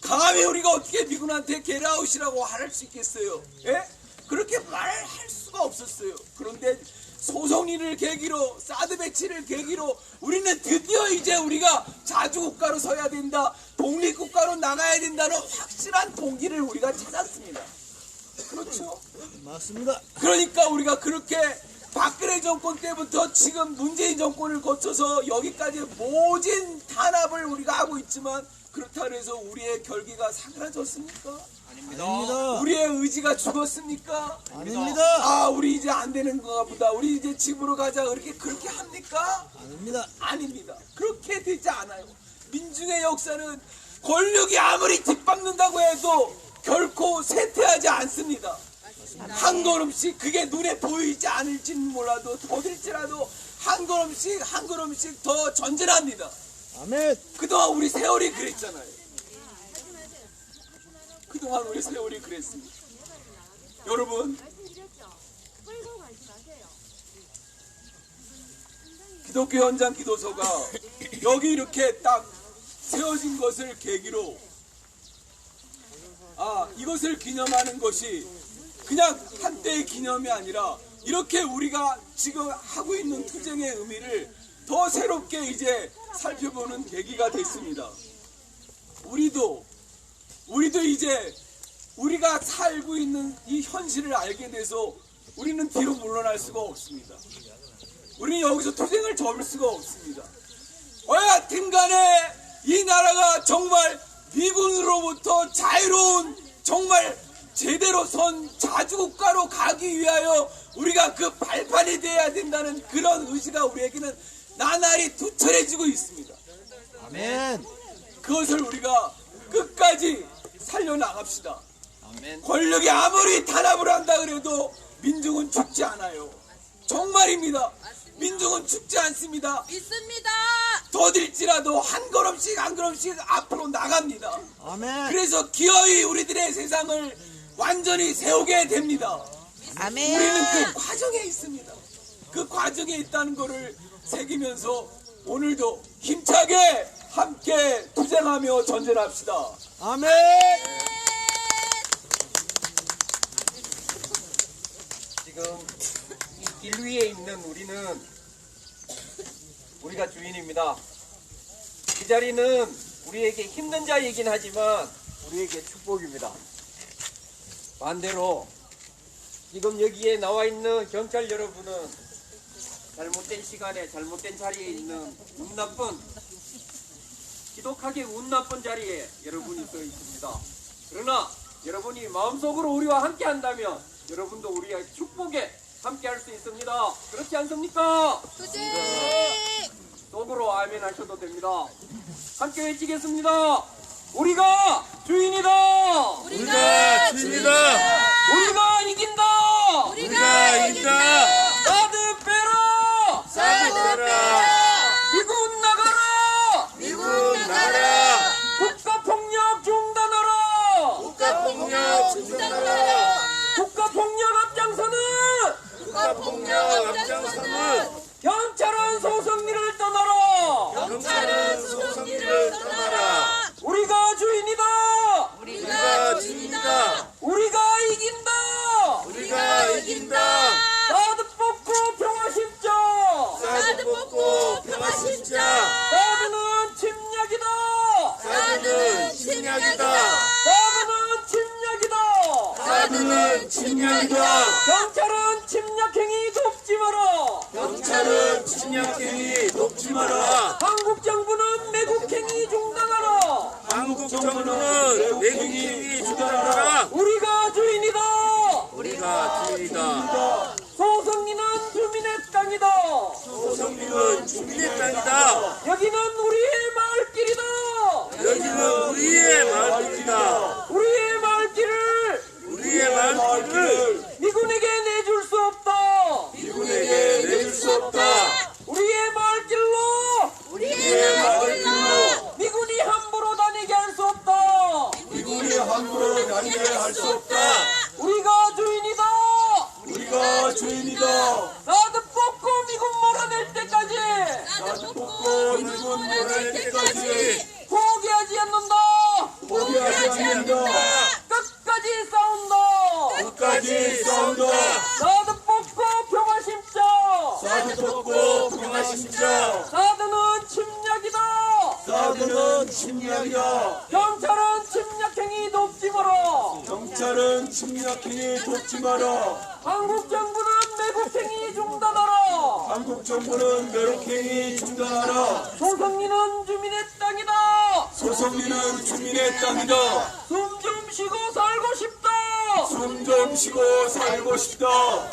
감히 우리가 어떻게 미군한테 겟아웃이라고 할 수 있겠어요? 예? 그렇게 말할 수가 없었어요. 그런데 소속리를 계기로 사드 배치를 계기로 우리는 드디어 이제 우리가 자주국가로 서야 된다, 독립국가로 나가야 된다는 확실한 동기를 우리가 찾았습니다. 그렇죠? 맞습니다. 그러니까 우리가 그렇게 박근혜 정권 때부터 지금 문재인 정권을 거쳐서 여기까지 모진 탄압을 우리가 하고 있지만 그렇다고 해서 우리의 결기가 사그라졌습니까? 아닙니다. 우리의 의지가 죽었습니까? 아닙니다. 아, 우리 이제 안 되는 건가 보다. 우리 이제 집으로 가자. 그렇게 합니까? 아닙니다. 아닙니다. 그렇게 되지 않아요. 민중의 역사는 권력이 아무리 뒷밟는다고 해도 결코 쇠퇴하지 않습니다. 한 걸음씩 그게 눈에 보이지 않을지는 몰라도 더딜지라도 한 걸음씩 더 전진합니다. 아멘. 그동안 우리 세월이 그랬잖아요. 그동안 우리 세월이 그랬습니다. 여러분, 기독교 현장 기도서가 여기 이렇게 딱 세워진 것을 계기로 이것을 기념하는 것이 그냥 한때의 기념이 아니라 이렇게 우리가 지금 하고 있는 투쟁의 의미를 더 새롭게 이제 살펴보는 계기가 됐습니다. 우리도 이제 우리가 살고 있는 이 현실을 알게 돼서 우리는 뒤로 물러날 수가 없습니다. 우리는 여기서 투쟁을 접을 수가 없습니다. 여하튼 간에 이 나라가 정말 미군으로부터 자유로운 정말 제대로 선 자주국가로 가기 위하여 우리가 그 발판이 되어야 된다는 그런 의지가 우리에게는 나날이 투철해지고 있습니다. 아멘. 그것을 우리가 끝까지 살려나갑시다. 아멘. 권력이 아무리 탄압을 한다 그래도 민중은 죽지 않아요. 정말입니다. 민중은 죽지 않습니다. 있습니다. 더딜지라도 한 걸음씩 앞으로 나갑니다. 아멘. 그래서 기어이 우리들의 세상을 완전히 세우게 됩니다. 아멘. 우리는 그 과정에 있습니다. 그 과정에 있다는 것을 새기면서 오늘도 힘차게 함께 투쟁하며 전진합시다. 아멘. 지금 이 길 위에 있는 우리가 주인입니다. 이 자리는 우리에게 힘든 자리이긴 하지만 우리에게 축복입니다. 반대로 지금 여기에 나와 있는 경찰 여러분은 잘못된 시간에 잘못된 자리에 있는 운 나쁜 지독하게 운 나쁜 자리에 여러분이 서 있습니다. 그러나 여러분이 마음속으로 우리와 함께 한다면 여러분도 우리의 축복에 함께 할 수 있습니다. 그렇지 않습니까? 투쟁. 속으로 아멘 하셔도 됩니다. 함께 외치겠습니다. 우리가 주인이다. 우리가 주인이다. 우리가 이긴다. 이긴다 이긴다 사드 빼라 사드 빼라 미군 나가라 미군 나가라 국가폭력 중단하라 국가폭력 중단하라 국가폭력 앞장서는 국가폭력 앞장서는 경찰은 소성리를 떠나라 경찰은 소성리를 떠나라 우리가 주인이다 우리가 주인이다 우리가 이긴다 우리가 이긴다 사드 뽑고 평화 심자 사드 뽑고 평화 심자 사드는 침략이다 사드는 침략이다 사드는 침략이다 사드는 침략이다 경찰은 침략행위 돕지 마라 경찰은 침략행위 돕지 마라 한국 정부는 매국행위 중단하라 한국 정부는 외국인이 주관하라 우리가 주인이다 우리가 주인이다 소성리는 주민의 땅이다 소성리는 주민의 땅이다 여기는 우리의 마을길이다 여기는 우리의 마을길이다 우리의 마을길을 우리의 마을길을 미군에게 내줄 수 없다 미군에게 내줄 수 없다 우리의 마을길로 우리의 마을길로 미군이 함부로 다니게 할 수 없다 미군이 함부로 다니게 할 수 없다 우리가 주인이다 우리가 주인이다 사드 뽑고 미군 몰아낼 때까지 사드 뽑고 미군 몰아낼 때까지 포기하지 않는다 포기하지 않는다 끝까지 싸운다 끝까지 싸운다 사드 뽑고 평화 심자 사드 뽑고 평화 심자 사드는 침략이다 사드는 침략이다 경찰은 침략행위 돕지 마라 경찰은 침략행위 돕지 마라 한국 정부는 매국행위 중단하라 한국 정부는 매국행위 중단하라 소성리는 주민의 땅이다 소성리는 주민의 땅이다 숨 좀 쉬고 살고 싶다 숨 좀 쉬고 살고 싶다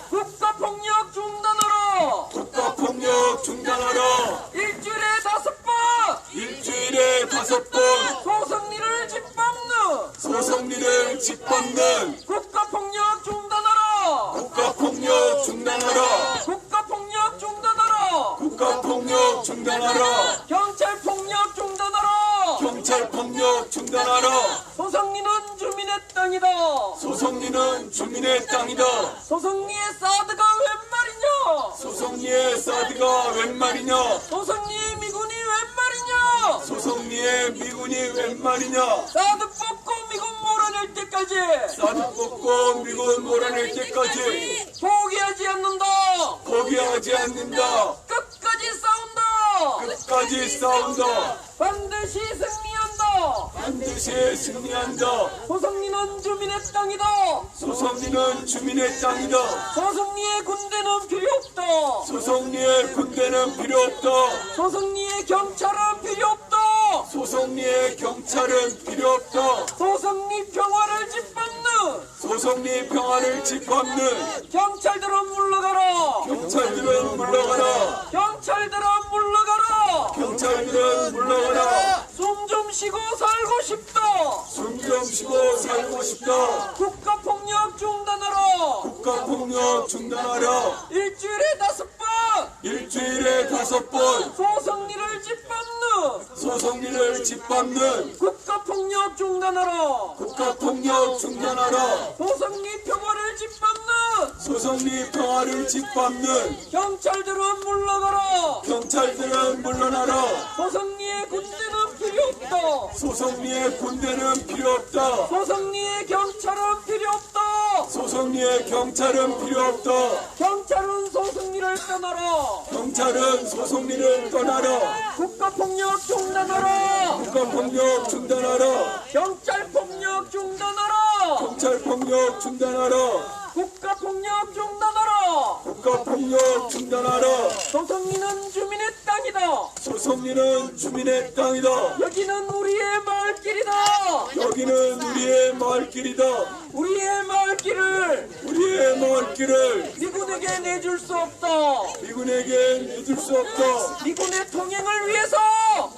국가폭력 중단하라 국가폭력 중단하라 일주일에 5번 일주일에 5번 소성리를 짓밟는 소성리를 짓밟는 국가폭력 중단하라 국가폭력 중단하라 국가폭력 중단하라 국가폭력 중단하라 경찰폭력 중단하라 경찰폭력 중단하라 소성리는 주민의 땅이다 소성리는 주민의 땅이다 소성리의 사드가 웬 말이냐 소성리의 사드가 웬 말이냐 소성리의 미군이 웬 말이냐 소성리의 미군이 웬 말이냐 사드 뽑고 미군 몰아낼 때까지 사드 뽑고 미군 몰아낼 때까지 포기하지 않는다 포기하지 않는다 끝까지 싸운다 끝까지 싸운다 반드시 승리한다 반드시 승리한다 소성리는 주민의 땅이다 소성리는 주민의 땅이다 소성리의 군대는 필요 없다 소성리의 군대는 필요 없다 소성리의 경찰은 필요 없다 소성리의 경찰은 필요 없다 소성리 평화를 짓밟는 소성리 평화를 짓밟는 경찰들은 물러가라 경찰들은 물러가라 경찰들은 물러가라 경찰들은 물러가라 숨 좀 쉬고 살고 싶다 숨 좀 쉬고 살고 싶다 국가폭력 중단하라 국가폭력 중단하라 일주일에 5번 일주일에 5번 소성리를 짓밟는 소성리를 짓밟는 국가폭력 중단하라 국가폭력 중단하라 소성리 평화를 짓밟는 소성리 평화를 짓밟는 경찰들은 물러가라 경찰들은 물러나라 소성리의 군대는 필요 없다 소성리의 군대는 필요 없다 소성리의 경찰은 필요 없다 소성리의 경찰은 필요 없다 경찰은 소성리를 떠나라 경찰은 소성리를 떠나라 국가폭력 중단하라 국가폭력 중단하라 경찰폭력 중단하라 경찰폭력 중단하라 국가폭력 중단하라 국가폭력 중단하라 소성리는 주민의 땅이다 소성리는 주민의 땅이다 여기는 우리의 마을길이다 여기는 우리의 마을길이다 우리의 마을길을 미군에게 내줄 수 없다 미군에게 내줄 수 없다 미군의 통행을 위해서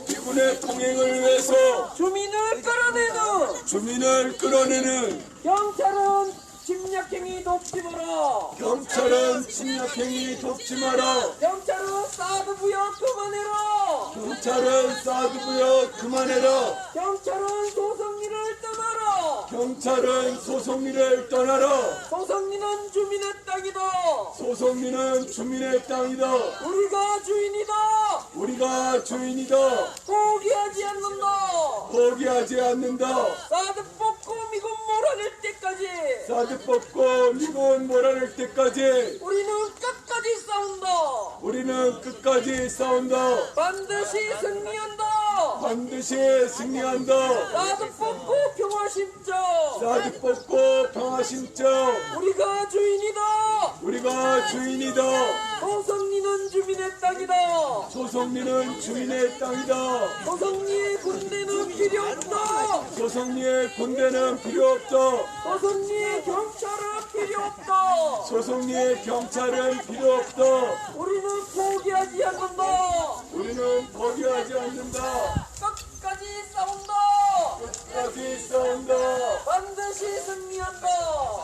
미군의 통행을 위해서 주민을 끌어내는 주민을 끌어내는 경찰은 침략행위 돕지 마라. 경찰은 침략행위 돕지 마라. 경찰은 사드 부역 그만해라. 경찰은 사드 부역 그만해라. 경찰은 소성리를 떠나라. 경찰은 소송리를 떠나라. 소성리는 주민의 땅이다. 소송리는 주민의 땅이다. 우리가 주인이다. 우리가 주인이다. 포기하지 않는다. 포기하지 않는다. 사드 뽑고 미군 몰아낼 때까지 사드 뽑고 미군 몰아낼 때까지 우리는 끝까지 싸운다. 우리는 끝까지 싸운다. 반드시 승리한다. 반드시 승리한다. 사드 뽑고 평화 심자. 사드 뽑고 평화 심자. 우리가 주인이다. 우리가 주인이다. 소성리는 주민의 땅이다. 소송리는 주인의 땅이다. 소성리의 군대는 필요 없다. 소송리의 군대는 필요 없다. 소성리의 경찰은 필요 없다. 소송리의 경찰은 필요 없다. 우리는 포기하지 않는다. 우리는 포기하지 않는다. 끝까지 싸운다. 끝까지 싸운다. 반드시 승리한다.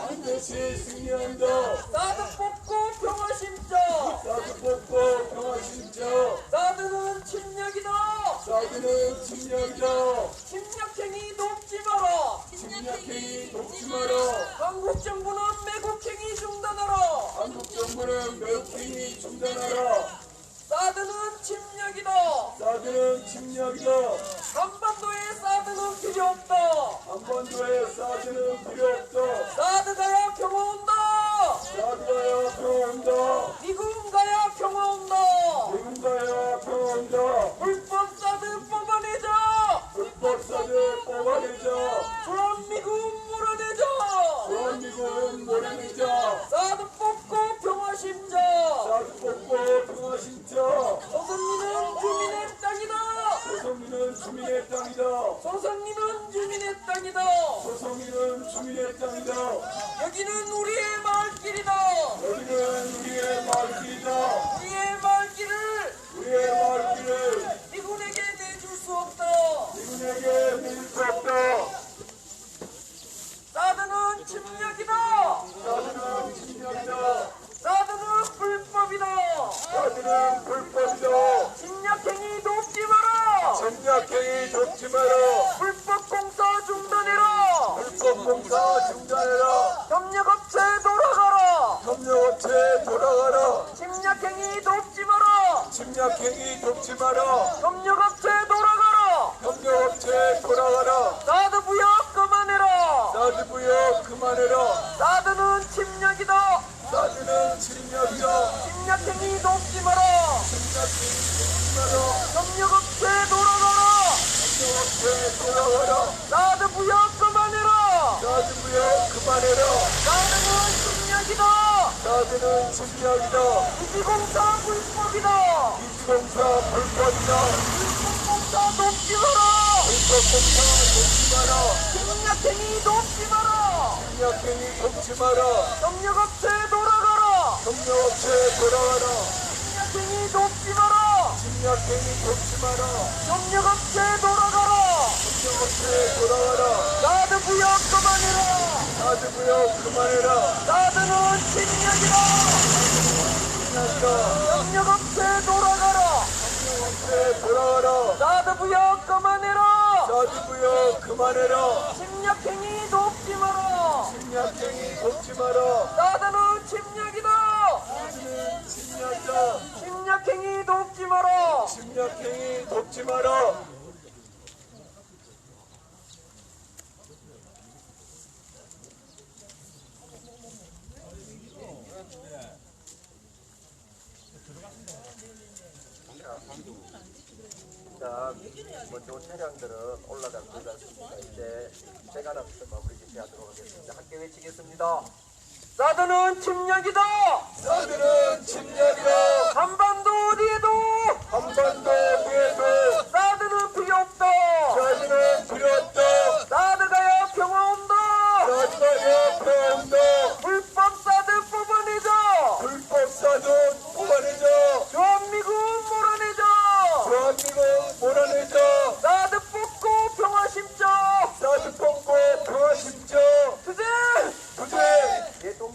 반드시 승리한다. 사드 뽑고 평화 심자. 사드 뽑고 평화 심자. 사드는 침략이다. 사드는 침략이다. 침략행위 돕지 마라. 침략행위 돕지 마라. 한국 정부는 매국행위 중단하라. 한국 정부는 매국행위 중단하라. 사드는 침략이다. 사드는 침략이다. 한반도에 사드는 필요 없다. 한반도에 사드는 필요 없다. 사드 가야 평화 온다. 사드가야 평화 온다. 미군 가야 평화 온다. 미군 가야 평화 온다. 불법 사드 뽑아내자. 불법 사드 뽑아내자. 주한미군 몰아내자. 주한미군 몰아내자. 사드 뽑고 평화 심자. 사드 뽑고 평화 심자. 소성리는 주민의 땅이다. 소송리는 주민의 땅이다. 소성리는 주민의 땅이다. 소송리는 주민의 땅이다. 여기는 우리의 마을길이다. 여기는 우리의 마을길이다. 우리의 마을길을 우리의 마을길을 미군에게 내줄 수 없다. 미군에게 내줄 수 없다. 사드는 침략이다. 사드는 침략이다. 사드는 불법이다. 사드는 불법이다. 침략행위 돕지 마라. 침략행위 돕지 마라. 불법 공사 중단해라. 불법 공사 중단해라. 협력업체 돌아가라. 협력업체 돌아가라. 침략행위 돕지 마라. 침략행위 돕지 마라. 협력업체 돌아가라. 협력업체 돌아가라. 사드 부역 그만해라. 사드 부역 그만해라. 사드는 침략이다. 사드는 침략이다. 침략행위 돕지 마라. 침략행위 돕지 마라. 협력업체 돌아가라. 협력업체 돌아가라. 사드 부역 그만해라. 사드 부역 그만해라. 사드는 침략이다. 사드는 침략이다. 기지공사 불법이다. 기지공사 불법이다. 불법공사 돕지 마라. 불법공사 돕지 마라. 침략행위 돕지 마라. 침략행위 돕지 마라. 협력업체 돌아가라. 협력업체 돌아가라. 침략행위 돕지 마라. 침략행위 돕지 마라. 협력업체 돌아가라. 협력업체 돌아가라. 사드 부역 그만해라. 사드 부역 그만해라. 사드는 침략이다. 침략이다. 협력업체 돌아가라. 협력업체 돌아가라. 사드 부역 그만해라. 사드 부역 그만해라. 침략행위 돕지 마라. 침략행위 돕지 마라. 사드는 침략이다. 사드는 침략이다. 침략행위 돕지 마라. 침략행위 돕지 마라. 자, 먼저 온 차량들은 올라가고 있습니다. 이제 세관앞에서 마무리 지시하도록 하겠습니다. 함께 외치겠습니다. 사드는 침략이다. 사드는 침략이다. 한반도 어디에도 한반도 어디에도